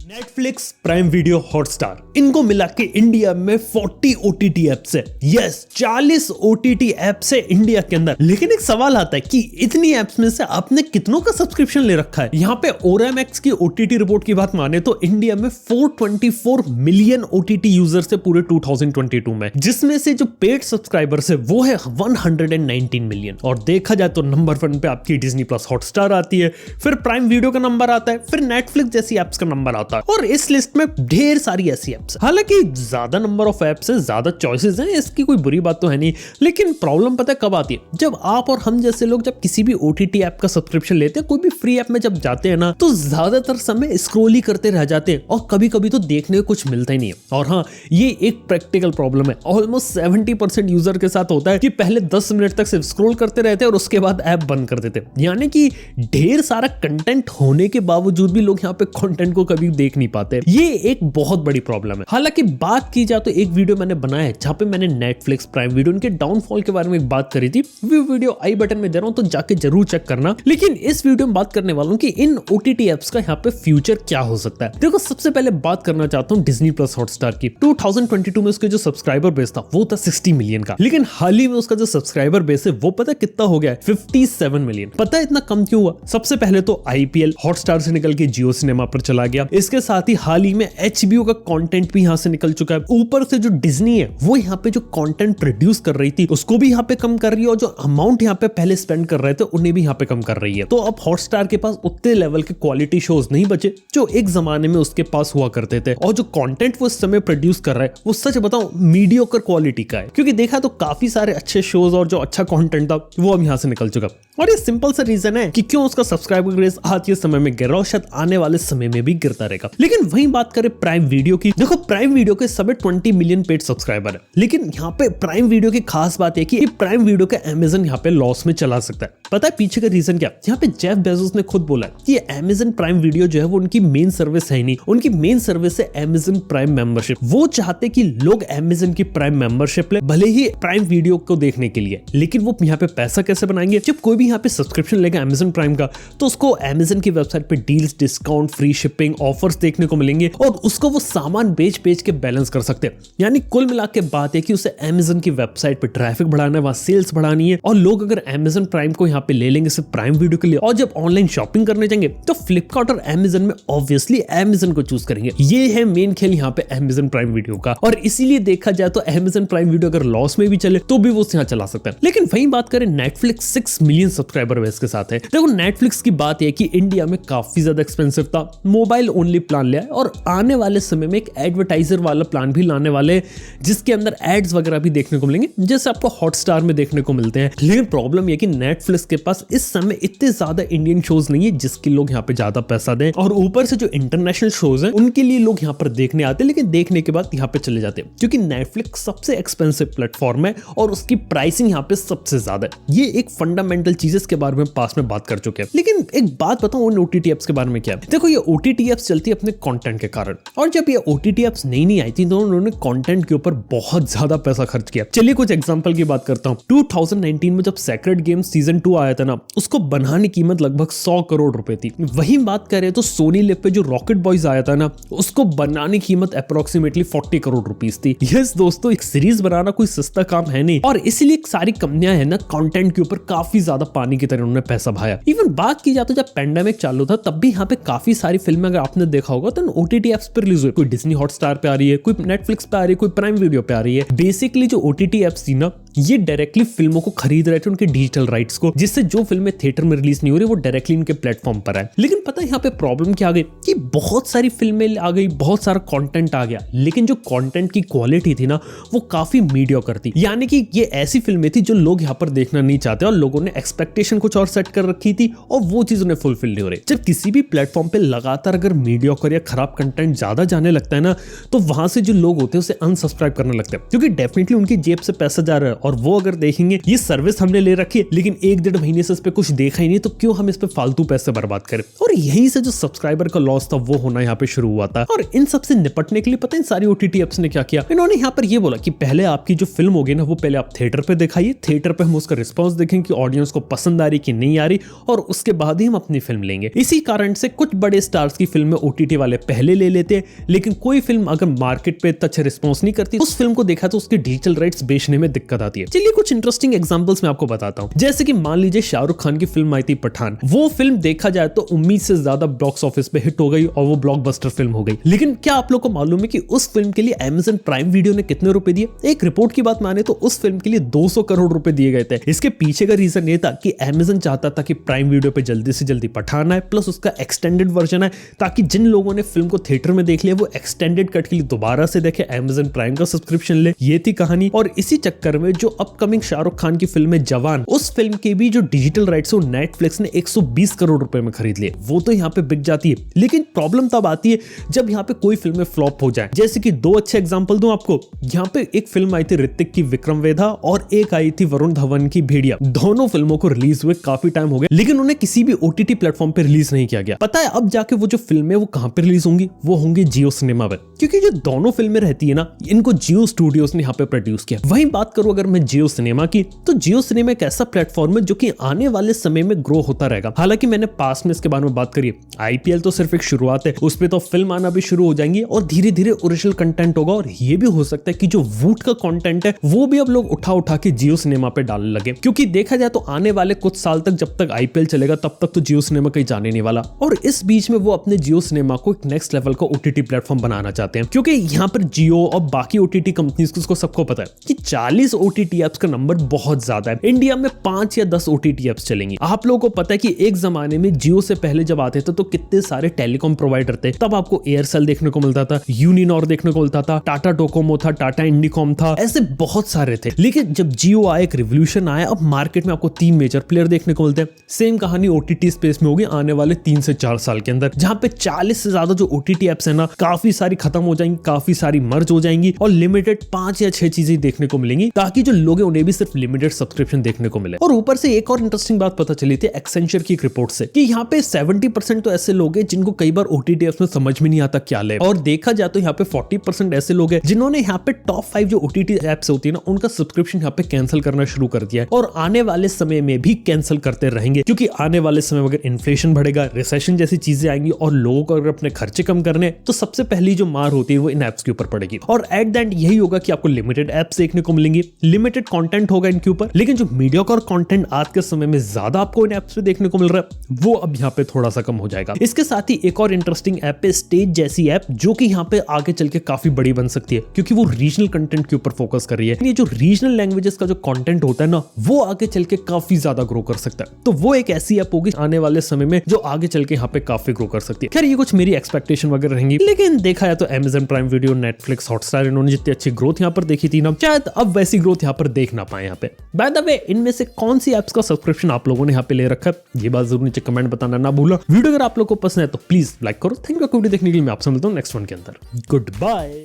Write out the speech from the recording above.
Netflix, prime video, Hotstar, इनको मिला के इंडिया में 40 ओटीटी एप्स है। यस, 40 ओटीटी एप्स है इंडिया के अंदर। लेकिन एक सवाल आता है कि इतनी एप्स में से आपने कितनों का सब्सक्रिप्शन ले रखा है। यहाँ पे ओरामैक्स की ओटीटी रिपोर्ट की बात माने तो इंडिया में 424 मिलियन ओटीटी यूजर्स है पूरे 2022 में, जिसमें से जो पेड सब्सक्राइबर्स है वो है 119 मिलियन। और देखा जाए तो नंबर 1 पे आपकी डिज्नी प्लस हॉटस्टार आती है, फिर प्राइम वीडियो का नंबर आता है, फिर नेटफ्लिक्स जैसी एप्स का नंबर आता है, और इस लिस्ट में ढेर सारी ऐसी एप्स। हालांकि ज्यादा नंबर ऑफ एप्स है, ज्यादा चॉइसेस हैं, इसकी कोई बुरी बात तो है नहीं। लेकिन प्रॉब्लम पता है कब आती है? जब आप और हम जैसे लोग जब किसी भी ओटीटी ऐप का सब्सक्रिप्शन लेते हैं, कोई भी फ्री ऐप में जब जाते हैं ना, तो ज्यादातर समय स्क्रॉल ही करते रह जाते हैं और कभी कभी तो देखने को कुछ मिलता ही नहीं है। और हाँ, ये एक प्रैक्टिकल प्रॉब्लम है। ऑलमोस्ट 70% यूजर के साथ होता है कि पहले 10 मिनट तक सिर्फ स्क्रॉल करते रहते हैं और उसके बाद ऐप बंद कर देते हैं। यानी कि ढेर सारा कंटेंट होने के बावजूद भी लोग यहाँ पे कंटेंट को कभी देख नहीं पाते। ये एक बहुत बड़ी प्रॉब्लम है। हालांकि बात की जाए तो एक वीडियो मैंने बनाया है जहां पे मैंने नेटफ्लिक्स, प्राइम वीडियो, उनके डाउनफॉल के बारे में एक बात करी थी। वो वीडियो आई बटन में दे रहा हूं, तो जाके जरूर चेक करना। लेकिन इस वीडियो में बात करने वाला हूं कि इन ओटीटी एप्स का यहाँ पे फ्यूचर क्या हो सकता है। देखो, सबसे पहले बात करना चाहता हूं डिज्नी प्लस हॉटस्टार की। 2022 में उसके जो सब्सक्राइबर बेस था वो था 60 मिलियन का, लेकिन हाल ही में उसका जो सब्सक्राइबर बेस है वो पता कितना हो गया है? 57 मिलियन। पता है इतना कम क्यों हुआ? सबसे पहले तो आईपीएल हॉटस्टार से निकल के जियो सिनेमा पर चला गया। इसके साथ ही हाल ही में एचबीओ का कंटेंट भी यहां से निकल चुका है। ऊपर से जो डिज्नी है वो यहां पे जो कंटेंट प्रोड्यूस कर रही थी उसको भी यहां पे कम कर रही है, और जो अमाउंट यहां पे पहले स्पेंड कर रहे थे उन्हें भी यहां पे कम कर रही है। तो अब हॉटस्टार के पास उतने लेवल के क्वालिटी शोज नहीं बचे जो एक जमाने में उसके पास हुआ करते थे। और जो कंटेंट वो इस समय प्रोड्यूस कर रहा है वो सच बताऊं मीडियोकर क्वालिटी का है, क्योंकि देखा तो काफी सारे अच्छे शोज और जो अच्छा कंटेंट था वो अब यहां से निकल चुका। और ये सिंपल सा रीजन है कि क्यों उसका सब्सक्राइबर बेस आज के समय में गिर रहा है, शायद आने वाले समय में भी गिरता रहेगा। लेकिन वहीं बात करें प्राइम वीडियो की, देखो प्राइम वीडियो के सभी 20 मिलियन पेड सब्सक्राइबर है। लेकिन यहाँ पे प्राइम वीडियो की खास बात है कि प्राइम वीडियो का अमेज़न यहाँ पे लॉस में चला सकता है। पता है पीछे का रीजन क्या? यहाँ पे जेफ बेजोस ने खुद बोला है कि अमेज़न प्राइम वीडियो जो है वो उनकी मेन सर्विस है नहीं, उनकी मेन सर्विस है अमेज़न प्राइम मेंबरशिप। वो चाहते कि लोग अमेज़न की प्राइम मेंबरशिप ले, भले ही प्राइम वीडियो को देखने के लिए। लेकिन वो यहाँ पे पैसा कैसे बनाएंगे? जब कोई भी यहाँ पे सब्सक्रिप्शन लेगा अमेज़न प्राइम का, तो उसको अमेज़न की वेबसाइट पे deals, discount, free shipping, offers देखने को मिलेंगे और उसको वो सामान बेच के बैलेंस कर सकते हैं। यानी कुल मिला के बात है कि उसे अमेज़न की वेबसाइट पे ट्रैफिक बढ़ाना है, वहां सेल्स बढ़ानी है। और लोग अगर अमेज़न प्राइम को यहाँ पे ले लेंगे सिर्फ प्राइम वीडियो के लिए, और जब ऑनलाइन शॉपिंग करने जाएंगे तो फ्लिपकार्ट और अमेज़न में ऑब्वियसली अमेज़न को चूज करेंगे। ये है मेन खेल यहाँ पे अमेज़न प्राइम वीडियो का। और इसीलिए देखा जाए तो अमेज़न प्राइम वीडियो अगर लॉस में भी चले तो भी वो यहाँ चला सकता है। लेकिन वहीं बात करें नेटफ्लिक्स 6 मिलियन सब्सक्राइबर बेस के साथ है। देखो नेटफ्लिक्स की बात है कि इंडिया में काफी ज्यादा एक्सपेंसिव था, मोबाइल ओनली प्लान लिया है, और आने वाले समय में एक एडवर्टाइजर वाला प्लान भी लाने वाले, जिसके अंदर एड्स वगैरह भी देखने को मिलेंगे जैसे आपको हॉटस्टार में देखने को मिलते हैं। लेकिन प्रॉब्लम यह कि नेटफ्लिक्स के पास इस समय इतने ज्यादा इंडियन शोज नहीं है जिसके लोग यहाँ पे ज्यादा पैसा दें, और ऊपर से जो इंटरनेशनल शोज हैं उनके लिए लोग यहाँ पर देखने आते हैं, लेकिन देखने के बाद यहाँ पे चले जाते हैं, क्योंकि नेटफ्लिक्स सबसे एक्सपेंसिव प्लेटफॉर्म है और उसकी प्राइसिंग यहाँ पे सबसे ज्यादा है। ये एक फंडामेंटल चीज इसके बारे में पास में बात कर चुके हैं। लेकिन एक बात बताऊं उन ओटीटी एप्स के बारे में क्या है। देखो ये ओटीटी एप्स चलती है अपने कंटेंट के कारण, और जब ये ओटीटी एप्स नई आई थी तो उन्होंने कंटेंट के ऊपर बहुत ज्यादा पैसा खर्च किया। चलिए कुछ एग्जांपल की बात करता हूं। 2019 में जब सेक्रेड गेम्स सीजन 2 आया था ना, उसको बनाने की कीमत लगभग 100 करोड़ रुपए थी। वहीं बात करें तो सोनी लिव पे जो रॉकेट बॉयज आया था ना, उसको बनाने की कीमत अप्रोक्सीमेटली 40 करोड़ रुपीस थी। यस दोस्तों, एक सीरीज बनाना कोई सस्ता काम है नहीं, और इसीलिए सारी कंपनियां है ना कंटेंट के ऊपर काफी ज्यादा पानी की तरह उन्होंने पैसा भाया। इवन बात की जाए तो जब पैंडेमिक चालू था तब भी यहाँ पे काफी सारी फिल्में अगर आपने देखा होगा तो ओटीटी एप्स पर रिलीज हुई। कोई डिज्नी हॉटस्टार पे आ रही है, कोई नेटफ्लिक्स पे आ रही है, कोई प्राइम वीडियो पे आ रही है। बेसिकली जो ओटीटी एप्स थी ना, ये डायरेक्टली फिल्मों को खरीद रहे थे, उनके डिजिटल राइट्स को, जिससे जो फिल्में थिएटर में रिलीज नहीं हो रही वो डायरेक्टली इनके प्लेटफॉर्म पर है। लेकिन पता है यहाँ पे प्रॉब्लम क्या आ गई कि बहुत सारी फिल्में आ गई, बहुत सारा कंटेंट आ गया, लेकिन जो कंटेंट की क्वालिटी थी ना वो काफी मीडियोकर थी। यानी कि ये ऐसी फिल्में थी जो लोग यहाँ पर देखना नहीं चाहते, और लोगों ने एक्सपेक्टेशन कुछ और सेट कर रखी थी और वो चीज उन्हें फुलफिल नहीं हो रही। जब किसी भी प्लेटफॉर्म पे लगातार अगर मीडियोकर या खराब कंटेंट ज्यादा जाने लगता है ना, तो वहां से जो लोग होते हैं उसे अनसब्सक्राइब करने लगते हैं, क्योंकि डेफिनेटली उनकी जेब से पैसा जा रहा है और वो अगर देखेंगे ये सर्विस हमने ले रखी है लेकिन 1-1.5 महीने से इस पे कुछ देखा ही नहीं, तो क्यों हम इस पे फालतू पैसे बर्बाद करें। और यहीं से जो सब्सक्राइबर का लॉस था वो होना यहाँ पे शुरू हुआ था। और इन सब से निपटने के लिए पता है इन सारी OTT एप्स ने क्या किया, इन्होंने यहाँ पर ये बोला कि पहले आपकी जो फिल्म होगी ना वो पहले आप थिएटर पे दिखाइए, थिएटर पे हम उसका रिस्पॉन्स देखेंगे कि ऑडियंस को पसंद आ रही कि नहीं आ रही, और उसके बाद ही हम अपनी फिल्म लेंगे। इसी कारण से कुछ बड़े स्टार्स की फिल्म में OTT वाले पहले ले लेते हैं, लेकिन कोई फिल्म अगर मार्केट पे अच्छा रिस्पॉन्स नहीं करती उस फिल्म को देखा तो उसके डिजिटल राइट्स बेचने में दिक्कत आती है। चलिए कुछ इंटरेस्टिंग एग्जांपल्स मैं आपको बताता हूं। जैसे कि मान लीजिए शाहरुख खान की फिल्म आई थी पठान, वो फिल्म देखा जाए तो उम्मीद से ज्यादा बॉक्स ऑफिस पे हिट हो गई और वो ब्लॉकबस्टर फिल्म हो गई। लेकिन क्या आप लोग को मालूम है कि उस फिल्म के लिए अमेज़न प्राइम वीडियो ने कितने रुपए दिए? एक रिपोर्ट की बात माने तो उस फिल्म के लिए 200 करोड़ रुपए दिए गए थे। इसके पीछे का रीजन ये था कि अमेज़न चाहता था कि प्राइम वीडियो पे जल्दी से जल्दी पठान आए, प्लस उसका एक्सटेंडेड वर्जन है, ताकि जिन लोगों ने फिल्म को थिएटर में देख लिया वो एक्सटेंडेड कट के लिए दोबारा से देखे, अमेज़न प्राइम का सब्सक्रिप्शन ले। ये थी कहानी। और इसी चक्कर में जो अपकमिंग शाहरुख खान की फिल्म है जवान, उस फिल्म के भी जो डिजिटल राइट्स है नेटफ्लिक्स ने 120 करोड़ रुपए में खरीद लिए। वो तो यहाँ पे बिक जाती है, लेकिन प्रॉब्लम तब आती है जब यहाँ पे कोई फिल्में फ्लॉप हो जाए। जैसे कि 2 अच्छे एग्जांपल दूं आपको। यहाँ पे एक फिल्म आई थी ऋतिक की विक्रम वेधा और एक आई थी वरुण धवन की भेड़िया। दोनों फिल्मों को रिलीज हुए काफी टाइम हो गया, लेकिन उन्हें किसी भी OTT प्लेटफॉर्म पे रिलीज नहीं किया गया। पता है अब जाके वो जो फिल्म है वो कहां पे रिलीज होंगी? वो होंगी जियो सिनेमा पे, क्योंकि जो दोनों फिल्में रहती है ना इनको जियो स्टूडियोज ने यहाँ पे प्रोड्यूस किया। वहीं बात करूं अगर मैं जियो सिनेमा की, तो जियो सिनेमा एक ऐसा प्लेटफॉर्म है जो कि आने वाले समय में ग्रो होता रहेगा। हालांकि मैंने पास में इसके बारे में बात करी, IPL तो सिर्फ एक शुरुआत है, उस पे तो फिल्म आना भी शुरू हो जाएंगी और धीरे धीरे ओरिजिनल कंटेंट होगा। और ये भी हो सकता है कि जो वूट का कंटेंट है वो भी अब लोग उठा के जियो सिनेमा पे डालने लगे, क्योंकि देखा जाए तो आने वाले कुछ साल तक जब तक IPL चलेगा तब तक तो जियो सिनेमा कहीं जाने नहीं वाला। और इस बीच में वो अपने जियो सिनेमा को एक नेक्स्ट लेवल का OTT प्लेटफॉर्म बनाना चाहते हैं, क्योंकि यहाँ पर जियो और बाकी OTT कंपनीज को सबको पता है कि 40 OTT एप्स का नंबर बहुत ज्यादा है। इंडिया में 5 या 10 OTT एप्स चलेंगी। आप लोगों को पता है कि एक जमाने में जियो से पहले जब आते थे तो कितने सारे टेलीकॉम प्रोवाइडर थे। तब आपको एयरसेल देखने को मिलता था, यूनिनॉर देखने को मिलता था, टाटा डोकोमो था, टाटा इंडिकॉम था, ऐसे बहुत सारे थे। लेकिन जब जियो आया एक रिवोल्यूशन आया, अब मार्केट में आपको 3 मेजर प्लेयर देखने को मिलते हैं। सेम कहानी OTT स्पेस में होगी आने वाले 3 से 4 साल के अंदर, जहां पे 40 से ज्यादा जो OTT एप्स है ना काफी सारी खत्म हो जाएंगी, काफी सारी मर्ज हो जाएंगी और लिमिटेड 5 या 6 चीजें देखने को मिलेंगी, ताकि जो लोग हैं उन्हें भी सिर्फ लिमिटेड सब्सक्रिप्शन देखने को मिले। और ऊपर से एक और इंटरेस्टिंग बात पता चली थी एक्सेंचर की एक रिपोर्ट से, कि यहाँ पे 70% तो ऐसे लोग हैं जिनको कई बार OTT एप्स में समझ में नहीं आता क्या ले, और देखा जाए तो यहाँ पे 40% ऐसे लोग हैं जिन्होंने यहाँ पे टॉप 5 जो OTT एप्स होती है ना उनका सब्सक्रिप्शन यहाँ पे कैंसिल करना शुरू कर दिया है, और आने वाले समय में भी कैंसिल करते रहेंगे, क्योंकि आने वाले समय में अगर इन्फ्लेशन बढ़ेगा, रिसेशन जैसी चीजें आएंगी और लोगों को अगर अपने खर्चे कम करने तो सबसे पहली जो मार होती है वो इन एप्स के ऊपर पड़ेगी। और एट द एंड यही होगा कि आपको लिमिटेड एप्स देखने को मिलेंगी, लिमिटेड कंटेंट होगा इनके ऊपर, लेकिन जो मीडियोकर कंटेंट आज के समय में ज्यादा आपको इन एप्स पे देखने को मिल रहा है वो अब यहाँ पे थोड़ा सा कम हो जाएगा। इसके साथ ही एक और इंटरेस्टिंग ऐप है स्टेज जैसी ऐप, जो कि यहाँ पे आगे चल के काफी बड़ी बन सकती है, क्योंकि वो रीजनल कंटेंट के ऊपर फोकस कर रही है। ये जो रीजनल लैंग्वेजेस का जो कंटेंट होता है ना वो आगे चल के काफी ज्यादा ग्रो कर सकता है। तो वो एक ऐसी ऐप होगी आने वाले समय में जो आगे चल के यहाँ पे काफी ग्रो कर सकती है। खैर ये कुछ मेरी एक्सपेक्टेशन वगैरह रहेंगी, लेकिन देखा जाए तो Amazon prime video, Netflix, Hotstar, इन्होंने जितनी अच्छी ग्रोथ यहाँ पर देखी थी ना, शायद अब वैसी ग्रोथ यहाँ पर देख ना पाए यहाँ पे। बाय द वे इनमें से कौन सी एप्स का सब्सक्रिप्शन आप लोगों ने यहाँ पे ले रखा है ये बात जरूर नीचे कमेंट बताना ना भूलो। वीडियो अगर आप लोगों को पसंद है तो प्लीज लाइक करो। थैंक यू वीडियो देखने के लिए। मैं आपसे मिलता हूँ नेक्स्ट वन के अंदर। Good bye.